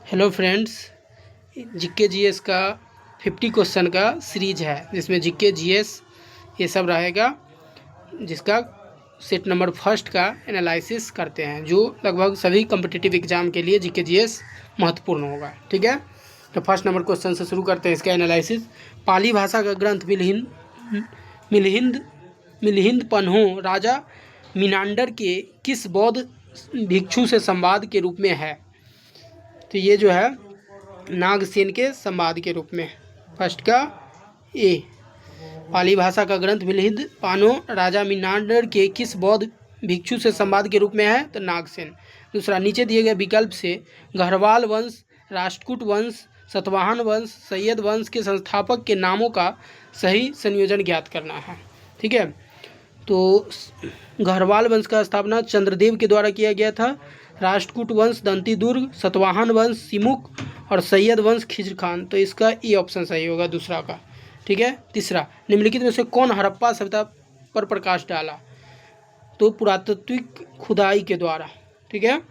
Hello friends, GK GS का 50 question का series है जिसमें जीके जीएस ये सब रहेगा, जिसका सेट नंबर फर्स्ट का एनालिसिस करते हैं, जो लगभग सभी कम्पिटिटिव एग्जाम के लिए जीके जीएस महत्वपूर्ण होगा। ठीक है, तो फर्स्ट नंबर क्वेश्चन से शुरू करते हैं इसका एनालिसिस। पाली भाषा का ग्रंथ मिलिहिंद पन्हो राजा मिनांडर के किस बौद्ध भिक्षु से संवाद के रूप में है? तो ये जो है नागसेन के संवाद के रूप में। फर्स्ट का ए, पाली भाषा का ग्रंथ मिलिहिंद पन्हो राजा मिनांडर के किस बौद्ध भिक्षु से संवाद के रूप में है? तो नागसेन। दूसरा, नीचे दिए गए विकल्प से गढ़वाल वंश, राष्ट्रकूट वंश, सतवाहन वंश, सैयद वंश के संस्थापक के नामों का सही संयोजन ज्ञात करना है। ठीक है, तो गढ़वाल वंश का स्थापना चंद्रदेव के द्वारा किया गया था, राष्ट्रकूट वंश दंती दुर्ग, सतवाहन वंश सिमुक और सैयद वंश खिज्र खान। तो इसका ई ऑप्शन सही होगा दूसरा का। ठीक है, तीसरा, निम्नलिखित में से कौन हड़प्पा सभ्यता पर प्रकाश डाला? तो पुरातात्विक खुदाई के द्वारा। ठीक है,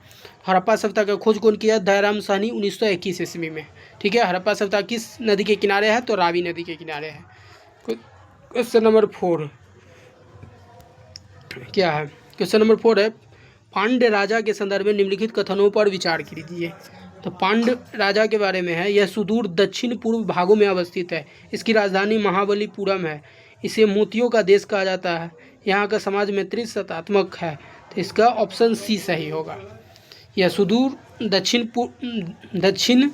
हड़प्पा सभ्यता का खोज कौन किया? दयाराम साहनी 1921 ईस्वी में। ठीक है, हड़प्पा सभ्यता किस नदी के किनारे है? तो रावी नदी के किनारे है। क्वेश्चन नंबर 4 क्या है? क्वेश्चन नंबर 4 है, पांड्य राजा के संदर्भ में निम्नलिखित कथनों पर विचार कीजिए। तो पांड्य राजा के बारे में है, यह सुदूर दक्षिण पूर्व भागों में अवस्थित है, इसकी राजधानी महाबलीपुरम है, इसे मोतियों का देश कहा जाता है, यहाँ का समाज मैत्री सत्तात्मक है। तो इसका ऑप्शन सी सही होगा। यह सुदूर दक्षिण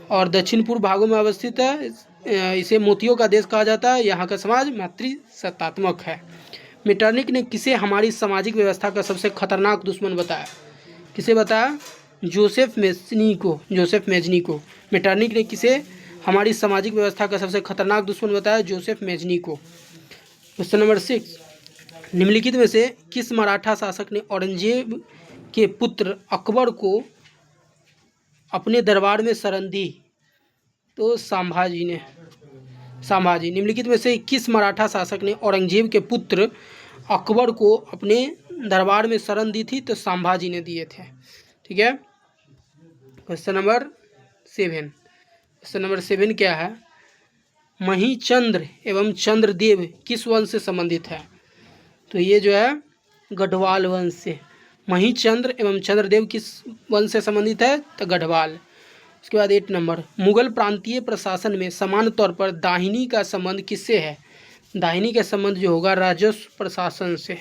और दक्षिण पूर्व भागों में अवस्थित है, इसे मोतियों का देश कहा जाता है, यहाँ का समाज मैत्री सत्तात्मक है। मेटरनिक ने किसे हमारी सामाजिक व्यवस्था का सबसे खतरनाक दुश्मन बताया? किसे बताया? जोसेफ मेजनी को। मेटरनिक ने किसे हमारी सामाजिक व्यवस्था का सबसे खतरनाक दुश्मन बताया? जोसेफ मेजनी को। क्वेश्चन नंबर 6, निम्नलिखित में से किस मराठा शासक ने औरंगजेब के पुत्र अकबर को अपने दरबार में शरण दी? तो संभाजी ने। निम्नलिखित में से किस मराठा शासक ने औरंगजेब के पुत्र अकबर को अपने दरबार में शरण दी थी? तो संभाजी ने दिए थे। ठीक है, क्वेश्चन नंबर 7 क्या है? महीचंद्र एवं चंद्रदेव किस वंश से संबंधित है? तो ये जो है गढ़वाल वंश से। महीचंद्र एवं चंद्रदेव किस वंश से संबंधित है? तो गढ़वाल। उसके बाद 8 नंबर, मुगल प्रांतीय प्रशासन में समान तौर पर दाहिनी का संबंध किससे है? दाहिनी का संबंध जो होगा राजस्व प्रशासन से।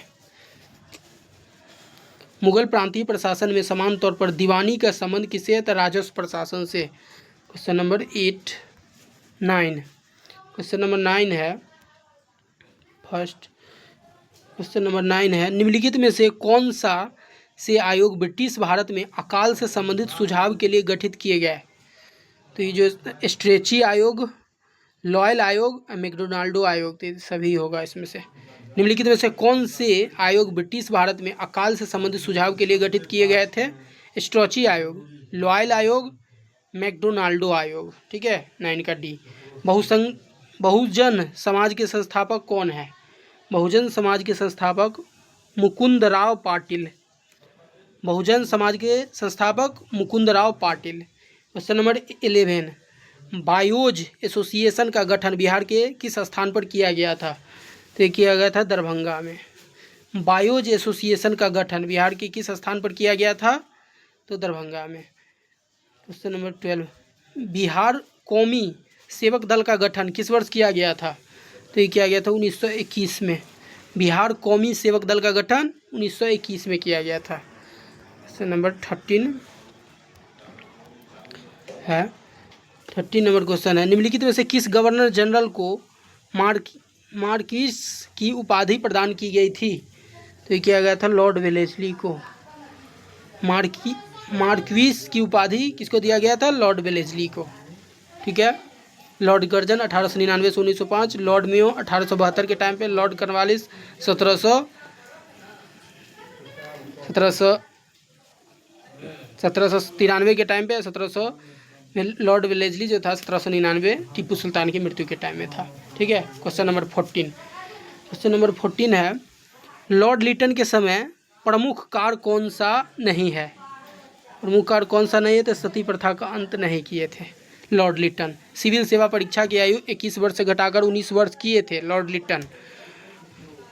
मुगल प्रांतीय प्रशासन में समान तौर पर दीवानी का संबंध किससे है? तो राजस्व प्रशासन से। क्वेश्चन नंबर 9 है क्वेश्चन नंबर 9 है, निम्नलिखित में से कौन सा से आयोग ब्रिटिश भारत में अकाल से संबंधित सुझाव के लिए गठित किए गए? तो ये जो स्ट्रेची आयोग, लॉयल आयोग, मैकडोनाल्डो आयोग, तो सभी होगा इसमें से। निम्नलिखित में से कौन से आयोग ब्रिटिश भारत में अकाल से संबंधित सुझाव के लिए गठित किए गए थे? स्ट्रेची आयोग, लॉयल आयोग, मैकडोनाल्डो आयोग। ठीक है, 9 का डी। बहुजन समाज के संस्थापक कौन है? बहुजन समाज के संस्थापक मुकुंदराव पाटिल। बहुजन समाज के संस्थापक मुकुंदराव पाटिल। क्वेश्चन नंबर 11, बायोज एसोसिएशन का गठन बिहार के किस स्थान पर किया गया था? तो किया गया था दरभंगा में। बायोज एसोसिएशन का गठन बिहार के किस स्थान पर किया गया था? तो दरभंगा में। क्वेश्चन नंबर 12, बिहार कौमी सेवक दल का गठन किस वर्ष किया गया था? तो ये किया गया था 1921 में। बिहार कौमी सेवक दल का गठन 1921 में किया गया था। क्वेश्चन नंबर 13 है, 13 नंबर क्वेश्चन है, निम्नलिखित में से किस गवर्नर जनरल को मार्किस की उपाधि प्रदान की गई थी? तो ये किया गया था लॉर्ड वेलेस्ली को। मार्क्विस की उपाधि किसको दिया गया था? लॉर्ड वेलेस्ली को। ठीक है, लॉर्ड कर्जन 1899 से 1905, लॉर्ड मेयो 1872 के टाइम पे, लॉर्ड कर्नवालिस 1793 के टाइम पे, 1700 में लॉर्ड वेलेस्ली जो था 1799 टीपू सुल्तान की मृत्यु के टाइम में था। ठीक है, क्वेश्चन नंबर 14 है, लॉर्ड लिटन के समय प्रमुख कार कौन सा नहीं है? प्रमुख कार्य कौन सा नहीं है? तो सती प्रथा का अंत नहीं किए थे लॉर्ड लिटन। सिविल सेवा परीक्षा की आयु 21 वर्ष से घटाकर 19 वर्ष किए थे लॉर्ड लिटन।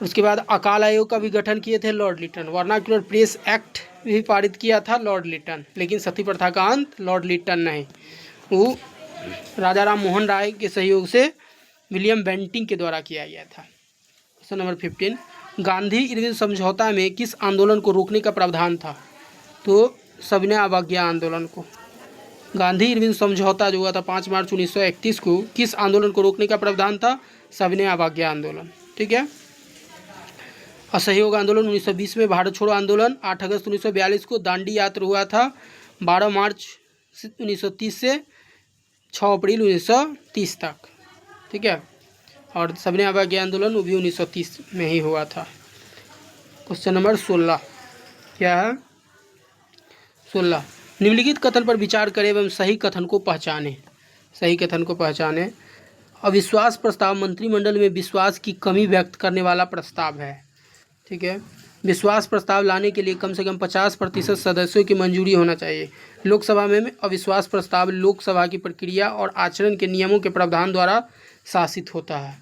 उसके बाद अकाल आयोग का भी गठन किए थे Lord Lytton. Vernacular press act भी पारित किया था लॉर्ड लिटन। लेकिन सती प्रथा का अंत लॉर्ड लिटन नहीं, वो राजा राम मोहन राय के सहयोग से विलियम बेंटिंग के द्वारा किया गया था। क्वेश्चन नंबर 15, गांधी इरविन समझौता में किस आंदोलन को रोकने का प्रावधान था? तो सविनय अवज्ञा आंदोलन को। गांधी इरविन समझौता जो हुआ था 5 मार्च 1931 को, किस आंदोलन को रोकने का प्रावधान था? सविनय अवज्ञा आंदोलन। ठीक है। असहयोग आंदोलन 1920 में। भारत छोड़ो आंदोलन 8 अगस्त 1942 को। दांडी यात्रा हुआ था 12 मार्च 1930 से 6 अप्रैल 1930 तक। ठीक है। और सविनय अवज्ञा आंदोलन वो भी 1930 में ही हुआ था। क्वेश्चन नंबर 16 क्या है? 16, निम्नलिखित कथन पर विचार करें एवं सही कथन को पहचानें। सही कथन को पहचानें। अविश्वास प्रस्ताव मंत्रिमंडल में विश्वास की कमी व्यक्त करने वाला प्रस्ताव है। ठीक है। विश्वास प्रस्ताव लाने के लिए कम से कम 50% सदस्यों की मंजूरी होना चाहिए। लोकसभा में अविश्वास प्रस्ताव लोकसभा की प्रक्रिया और आचरण के नियमों के प्रावधान द्वारा शासित होता है।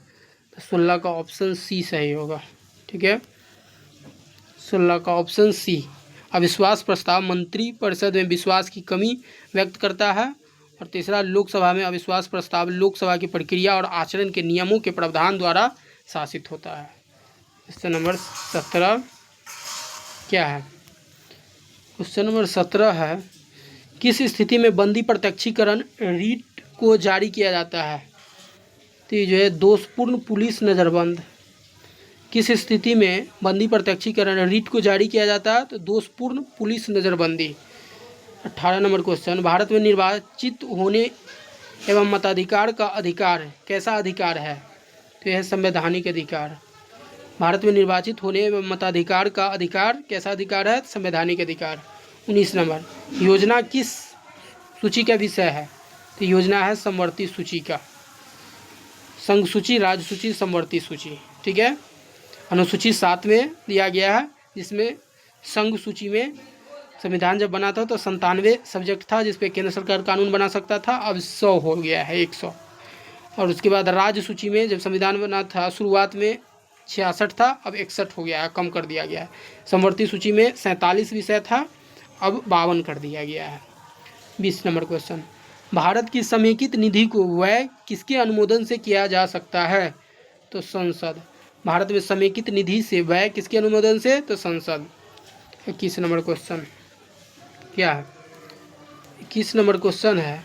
तो 16 का ऑप्शन सी सही होगा। ठीक है। 16 का ऑप्शन सी, अविश्वास प्रस्ताव मंत्रिपरिषद में विश्वास की कमी व्यक्त करता है। और तीसरा, लोकसभा में अविश्वास प्रस्ताव लोकसभा की प्रक्रिया और आचरण के नियमों के प्रावधान द्वारा शासित होता है। क्वेश्चन नंबर 17 क्या है? क्वेश्चन नंबर 17 है, किस स्थिति में बंदी प्रत्यक्षीकरण रीट को जारी किया जाता है? तो ये जो है दोषपूर्ण पुलिस नज़रबंद। किस स्थिति में बंदी प्रत्यक्षीकरण रीट को जारी किया जाता है? तो दोषपूर्ण पुलिस नज़रबंदी। 18 नंबर क्वेश्चन, भारत में निर्वाचित होने एवं मताधिकार का अधिकार कैसा अधिकार है? तो यह संवैधानिक अधिकार। भारत में निर्वाचित होने एवं मताधिकार का अधिकार कैसा अधिकार है? संवैधानिक अधिकार। 19 नंबर, योजना किस सूची का विषय है? तो योजना है समवर्ती सूची का। संघ सूची, राज्य सूची, समवर्ती सूची। ठीक है। अनुसूची 7 में दिया गया है, जिसमें संघ सूची में संविधान जब बना था तो 97 सब्जेक्ट था जिस पे केंद्र सरकार कानून बना सकता था, अब 100 हो गया है, 100। और उसके बाद राज्य सूची में जब संविधान बना था शुरुआत में 66 था, अब 61 हो गया है, कम कर दिया गया है। समवर्ती सूची में 47 विषय था, अब 52 कर दिया गया है। 20 नंबर क्वेश्चन, भारत की समेकित निधि को व्यय किसके अनुमोदन से किया जा सकता है? तो संसद। भारत में समेकित निधि से व्यय किसके अनुमोदन से? तो संसद। 21 नंबर क्वेश्चन क्या है? 21 नंबर क्वेश्चन है,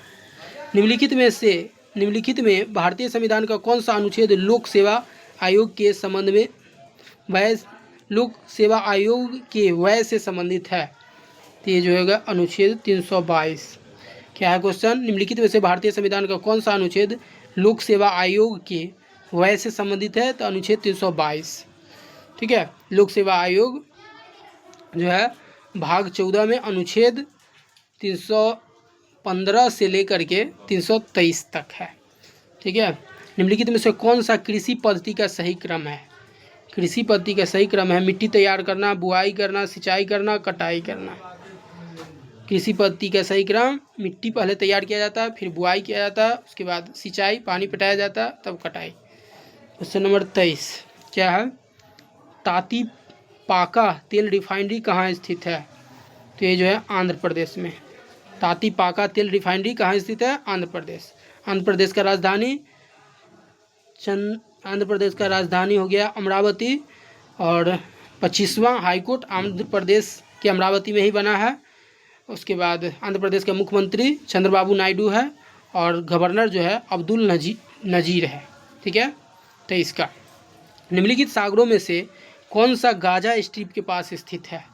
निम्नलिखित में भारतीय संविधान का कौन सा अनुच्छेद लोक सेवा आयोग के संबंध में लोक सेवा आयोग के व्यय से संबंधित है? तो ये जो होगा अनुच्छेद 322। क्या है क्वेश्चन? निम्नलिखित में से भारतीय संविधान का कौन सा अनुच्छेद लोक सेवा आयोग के व्यय से संबंधित है? तो अनुच्छेद 322। ठीक है। लोक सेवा आयोग जो है भाग 14 में अनुच्छेद 315 से लेकर के 323 तक है। ठीक है। निम्नलिखित में से कौन सा कृषि पद्धति का सही क्रम है? कृषि पद्धति का सही क्रम है मिट्टी तैयार करना, बुआई करना, सिंचाई करना, कटाई करना। कृषि पद्धति का सही क्रम, मिट्टी पहले तैयार किया जाता है, फिर बुआई किया जाता है, उसके बाद सिंचाई, पानी पटाया जाता है, तब कटाई। क्वेश्चन नंबर 23 क्या है? ताती पाका तेल रिफाइनरी कहाँ स्थित है? तो ये जो है आंध्र प्रदेश में। ताती पाका तेल रिफाइनरी कहाँ स्थित है? आंध्र प्रदेश। आंध्र प्रदेश का राजधानी हो गया अमरावती। और 25वां हाईकोर्ट आंध्र प्रदेश के अमरावती में ही बना है। उसके बाद आंध्र प्रदेश का मुख्यमंत्री चंद्रबाबू नायडू है और गवर्नर जो है अब्दुल नजीर है। ठीक है। 23 का, निम्नलिखित सागरों में से कौन सा गाजा स्ट्रीप के पास स्थित है?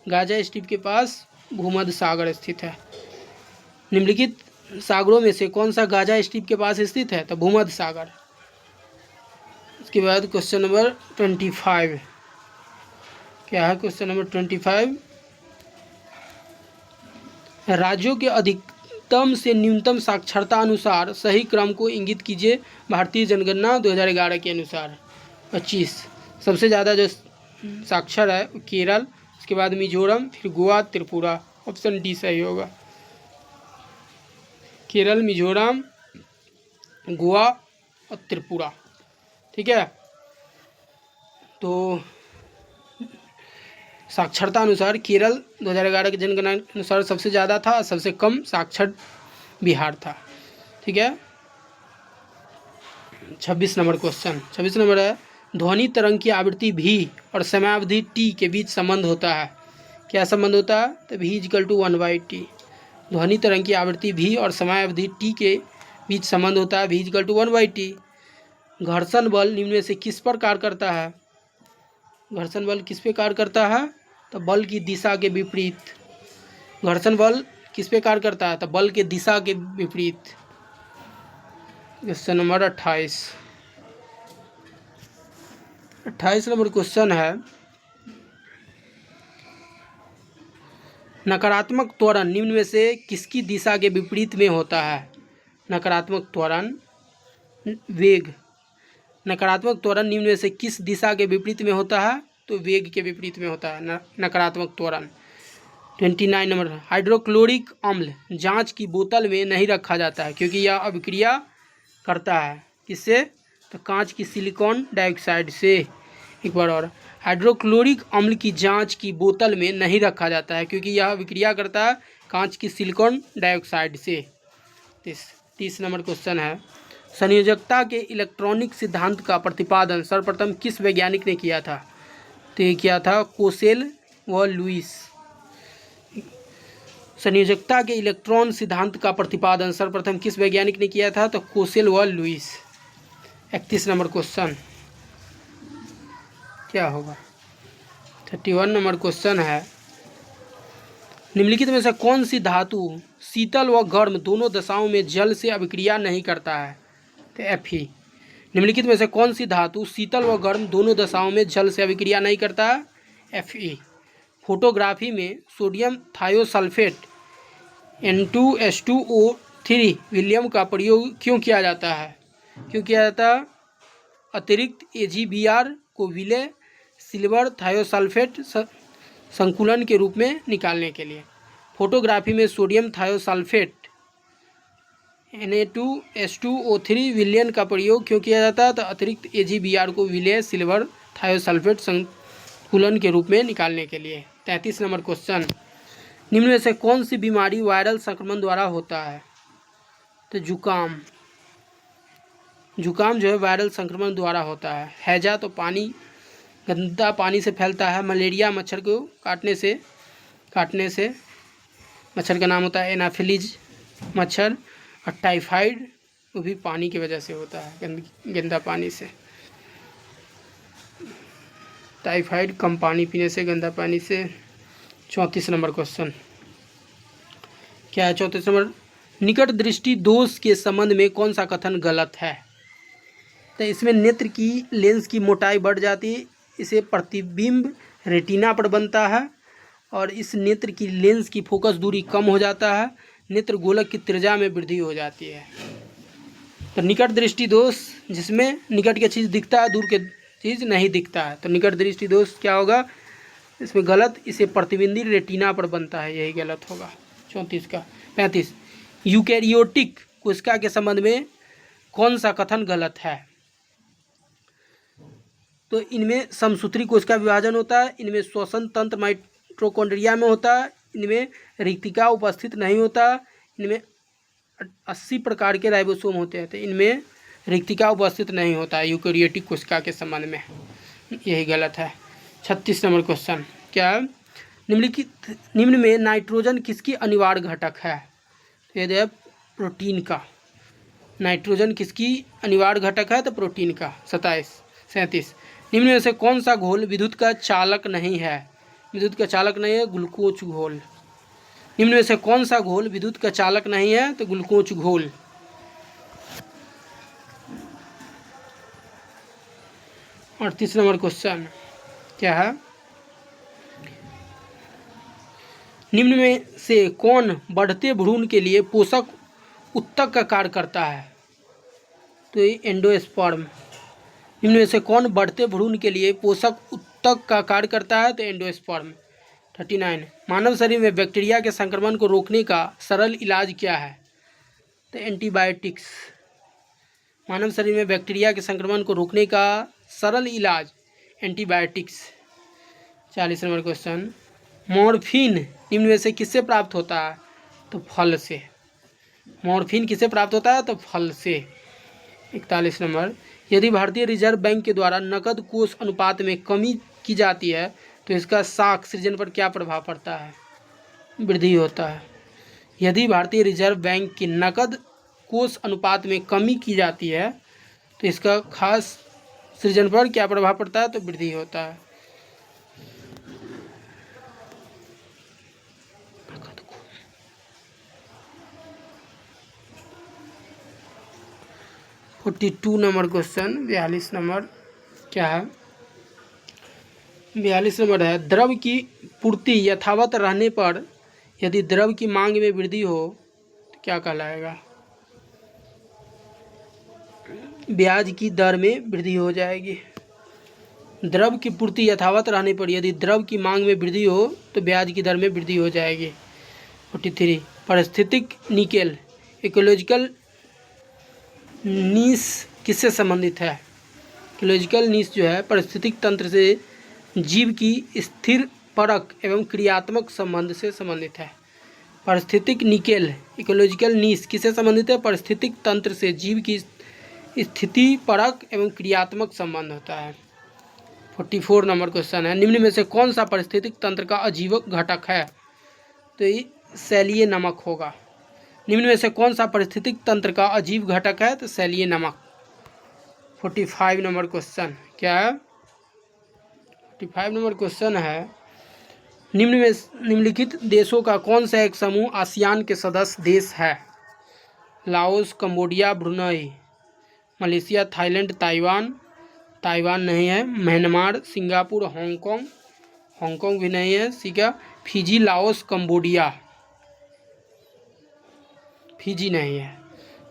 गाजा स्ट्रीप के पास भूमध्य सागर स्थित है। निम्नलिखित सागरों में से कौन सा गाजा स्ट्रीप के पास स्थित है? तो भूमध्य सागर। उसके बाद क्वेश्चन नंबर 25 क्या है? क्वेश्चन नंबर 25, राज्यों के अधिकतम से न्यूनतम साक्षरता अनुसार सही क्रम को इंगित कीजिए भारतीय जनगणना 2011 के अनुसार। 25, सबसे ज़्यादा जो साक्षर है केरल, उसके बाद मिजोरम, फिर गोवा, त्रिपुरा। ऑप्शन डी सही होगा। केरल, मिजोरम, गोवा और त्रिपुरा। ठीक है, तो साक्षरता अनुसार केरल 2011 की जनगणना अनुसार सबसे ज़्यादा था, सबसे कम साक्षर बिहार था। ठीक है, 26 नंबर क्वेश्चन। 26 नंबर है, ध्वनि तरंग की आवृत्ति भी और समयावधि टी के बीच संबंध होता है। क्या संबंध होता है? तो भी इक्वल टू 1/t। ध्वनि तरंग की आवृत्ति भी और समयावधि टी के बीच संबंध होता है, भी इक्वल टू 1/t। घर्षण बल निम्न में से किस पर कार्य करता है? घर्षण बल किस पे कार्य करता है? तो बल की दिशा के विपरीत। घर्षण बल किस पे कार्य करता है? तो बल के दिशा के विपरीत। क्वेश्चन नंबर 28 नंबर क्वेश्चन है, नकारात्मक त्वरण निम्न में से किसकी दिशा के विपरीत में होता है? नकारात्मक त्वरण वेग। नकारात्मक त्वरण निम्न में से किस दिशा के विपरीत में होता है? तो वेग के विपरीत में होता है नकारात्मक त्वरण। 29 नंबर, हाइड्रोक्लोरिक अम्ल जांच की बोतल में नहीं रखा जाता है क्योंकि यह अभिक्रिया करता है किससे? तो कांच की सिलिकॉन डाइऑक्साइड से। एक बार और, हाइड्रोक्लोरिक अम्ल की जांच की बोतल में नहीं रखा जाता है क्योंकि यह अभिक्रिया करता है कांच की सिलिकॉन डाइऑक्साइड से। 30 नंबर क्वेश्चन है, संयोजकता के इलेक्ट्रॉनिक सिद्धांत का प्रतिपादन सर्वप्रथम किस वैज्ञानिक ने किया था? तो ये किया था कोसेल व लुईस। संयोजकता के इलेक्ट्रॉन सिद्धांत का प्रतिपादन सर्वप्रथम किस वैज्ञानिक ने किया था? तो कोसेल व लुईस। 31 नंबर क्वेश्चन क्या होगा? 31 नंबर क्वेश्चन है, निम्नलिखित में से कौन सी धातु शीतल व गर्म दोनों दशाओं में जल से अभिक्रिया नहीं करता है? तो Fe। निम्नलिखित में से कौन सी धातु शीतल व गर्म दोनों दशाओं में जल से अभिक्रिया नहीं करता है? Fe। फोटोग्राफी में सोडियम थायोसल्फेट N2H2O3 विलियम का प्रयोग क्यों किया जाता है? क्यों किया जाता है? अतिरिक्त AgBr को विलय सिल्वर थायोसल्फेट संकुलन के रूप में निकालने के लिए। फोटोग्राफी में सोडियम थायोसल्फेट Na2H2O3 विलयन का प्रयोग क्यों किया जाता है? तो अतिरिक्त AgBr को विलय सिल्वर थायोसल्फेट संकुलन के रूप में निकालने के लिए। 33 नंबर क्वेश्चन, निम्न में से कौन सी बीमारी वायरल संक्रमण द्वारा होता है? तो जुकाम। जुकाम जो है वायरल संक्रमण द्वारा होता है। हैजा तो पानी, गंदा पानी से फैलता है। मलेरिया मच्छर को काटने से मच्छर का नाम होता है एनाफिलीज मच्छर। और टाइफाइड वो भी पानी की वजह से होता है, गंदा पानी से। टाइफाइड कम पानी पीने से, गंदा पानी से। 34 नंबर क्वेश्चन क्या है? 34 नंबर, निकट दृष्टि दोष के संबंध में कौन सा कथन गलत है? तो इसमें नेत्र की लेंस की मोटाई बढ़ जाती है, इसे प्रतिबिंब रेटिना पर बनता है और इस नेत्र की लेंस की फोकस दूरी कम हो जाता है, नेत्र गोलक की त्रिज्या में वृद्धि हो जाती है। तो निकट दृष्टि दोष जिसमें निकट की चीज़ दिखता है, दूर के चीज़ नहीं दिखता है, तो निकट दृष्टि दोष क्या होगा इसमें? गलत, इसे प्रतिबिंबी रेटिना पर बनता है, यही गलत होगा 34 का। 35, यूकैरियोटिक कोशिका के संबंध में कौन सा कथन गलत है? तो इनमें समसूत्री कोशिका विभाजन होता है, इनमें श्वसन तंत्र माइटोकॉन्ड्रिया में होता है, इनमें रिक्तिका उपस्थित नहीं होता, इनमें 80 प्रकार के राइबोसोम होते हैं, तो इनमें रिक्तिका उपस्थित नहीं होता है यूकैरियोटिक कोशिका के संबंध में, यही गलत है। 36 नंबर क्वेश्चन क्या है? निम्न में नाइट्रोजन किसकी अनिवार्य घटक है? तो ये है प्रोटीन का। नाइट्रोजन किसकी अनिवार्य घटक है? तो प्रोटीन का। 37 निम्न में से कौन सा घोल विद्युत का चालक नहीं है? विद्युत का चालक नहीं है, ग्लूकोज घोल। निम्न में से कौन सा घोल विद्युत का चालक नहीं है? तो ग्लूकोज घोल। 38 नंबर क्वेश्चन क्या है? निम्न में से कौन बढ़ते भ्रूण के लिए पोषक उत्तक का कार्य करता है? तो ये एंडोस्पर्म। निम्न में से कौन बढ़ते भ्रूण के लिए पोषक उत्तक का कार्य करता है? तो एंडोस्पर्म। 39, मानव शरीर में बैक्टीरिया के संक्रमण को रोकने का सरल इलाज क्या है? तो एंटीबायोटिक्स। मानव शरीर में बैक्टीरिया के संक्रमण को रोकने का सरल इलाज एंटीबायोटिक्स। 40 नंबर क्वेश्चन, मॉर्फिन निम्न में से किससे प्राप्त होता है? तो फल से। मॉर्फिन किससे प्राप्त होता है? तो फल से। 41 नंबर, यदि भारतीय रिजर्व बैंक के द्वारा नकद कोष अनुपात में कमी की जाती है तो इसका साख सृजन पर क्या प्रभाव पड़ता है? वृद्धि होता है। यदि भारतीय रिजर्व बैंक की नकद कोष अनुपात में कमी की जाती है तो इसका खास सृजन पर क्या प्रभाव पड़ता है? तो वृद्धि होता है। फोर्टी 42 नंबर क्वेश्चन, 42 नंबर क्या है? 42 नंबर है, द्रव की पूर्ति यथावत रहने पर यदि द्रव की मांग में वृद्धि हो तो क्या कहलाएगा? ब्याज की दर में वृद्धि हो जाएगी। द्रव की पूर्ति यथावत रहने पर यदि द्रव की मांग में वृद्धि हो तो ब्याज की दर में वृद्धि हो जाएगी। 43, पारिस्थितिक निकेल इकोलॉजिकल नीस किससे संबंधित है? इकोलॉजिकल नीस जो है पारिस्थितिक तंत्र से जीव की स्थिर परक एवं क्रियात्मक संबंध से संबंधित है। पारिस्थितिक निकेल इकोलॉजिकल नीस किससे संबंधित है? पारिस्थितिक तंत्र से जीव की स्थिति परक एवं क्रियात्मक संबंध होता है। 44 नंबर क्वेश्चन है, निम्न में से कौन सा पारिस्थितिक तंत्र का अजीवक घटक है? तो ये सैलीय नमक होगा। निम्न में से कौन सा पारिस्थितिक तंत्र का अजीव घटक है? तो सैलीय नमक। 45 नंबर क्वेश्चन क्या है? 45 नंबर क्वेश्चन है, निम्नलिखित देशों का कौन सा एक समूह आसियान के सदस्य देश है? Laos, Cambodia, Brunei, Malaysia, Thailand, Taiwan. Taiwan नहीं है। Myanmar, Singapore, Hong Kong. हांगकांग भी नहीं है। ठीक है, फिजी, लाओस, कंबोडिया। फिजी नहीं है।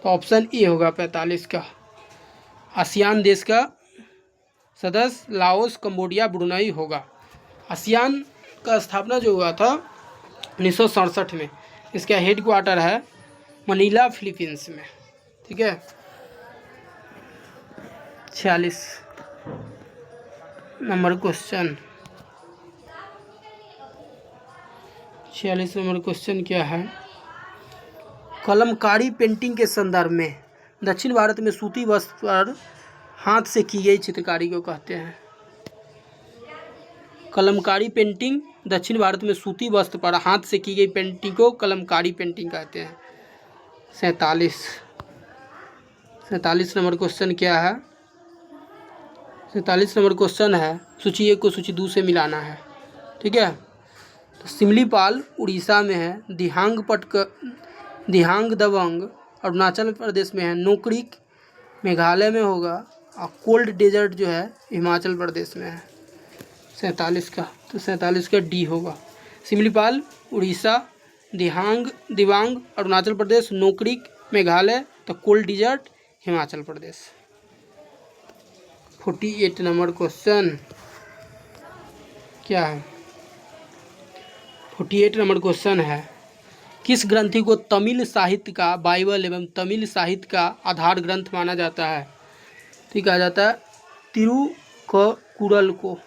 तो ऑप्शन ए होगा 45 का। आसियान देश का सदस्य लाओस, कंबोडिया, ब्रुनई होगा। आसियान का स्थापना जो हुआ था 1967 में। इसका हेड क्वार्टर है मनीला, फिलीपींस में। ठीक है। 46 नंबर क्वेश्चन, 46 नंबर क्वेश्चन क्या है? कलमकारी पेंटिंग के संदर्भ में दक्षिण भारत में सूती वस्त्र पर हाथ से की गई चित्रकारी को कहते हैं। कलमकारी पेंटिंग दक्षिण भारत में सूती वस्त्र पर हाथ से की गई पेंटिंग को कलमकारी पेंटिंग कहते हैं। 47 नंबर क्वेश्चन क्या है? 47 नंबर क्वेश्चन है, सूची 1 को सूची 2 से मिलाना है। ठीक है। तो सिमलीपाल उड़ीसा में है, दिहांग दबंग अरुणाचल प्रदेश में है, नोकरिक मेघालय में होगा और कोल्ड डेजर्ट जो है हिमाचल प्रदेश में है। 47 का, तो 47 का डी होगा। सिमलीपाल उड़ीसा, दिबांग अरुणाचल प्रदेश, नोकरिक मेघालय, तो cold desert Himachal Pradesh. 48 number question क्या है? 48 नंबर क्वेश्चन है, किस ग्रंथि को तमिल साहित्य का बाइबल एवं तमिल साहित्य का आधार ग्रंथ माना जाता है? ठीक आ जाता है तिरुकुरल को।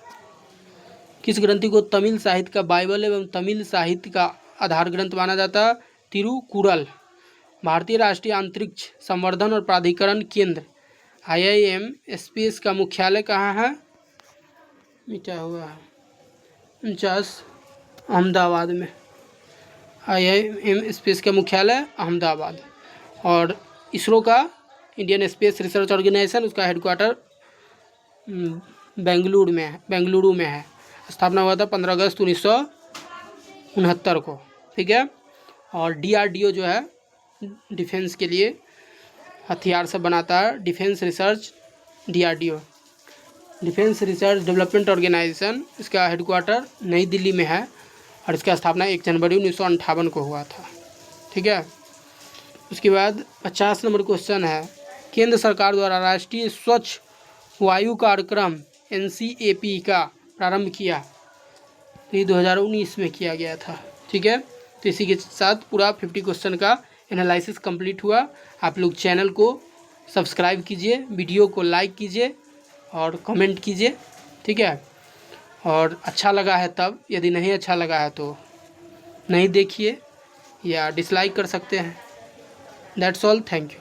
किस ग्रंथि को तमिल साहित्य का बाइबल एवं तमिल साहित्य का आधार ग्रंथ माना जाता है? तिरुकुरल। भारतीय राष्ट्रीय अंतरिक्ष संवर्धन और प्राधिकरण केंद्र IIM स्पेस का मुख्यालय कहाँ है? मिटा हुआ है 49 अहमदाबाद में। IIM स्पेस का मुख्यालय अहमदाबाद। और इसरो का इंडियन स्पेस रिसर्च ऑर्गेनाइजेशन उसका हेडक्वार्टर बेंगलुरु में है। स्थापना हुआ था 15 अगस्त 1969 को। ठीक है। और DRDO जो है डिफेंस के लिए हथियार सब बनाता है। Defence research DRDO defence research development organisation, इसका हेडक्वार्टर नई दिल्ली में है और इसका स्थापना 1 जनवरी 1958 को हुआ था। ठीक है। उसके बाद 50 नंबर क्वेश्चन है, केंद्र सरकार द्वारा राष्ट्रीय स्वच्छ वायु कार्यक्रम NCAP का प्रारंभ किया तो ये 2019 में किया गया था। ठीक है, तो इसी के साथ पूरा 50 क्वेश्चन का एनालिसिस कंप्लीट हुआ। आप लोग चैनल को सब्सक्राइब कीजिए, वीडियो को लाइक कीजिए और कमेंट कीजिए। ठीक है, और अच्छा लगा है तब, यदि नहीं अच्छा लगा है तो नहीं देखिए या डिसलाइक कर सकते हैं। That's all, thank you.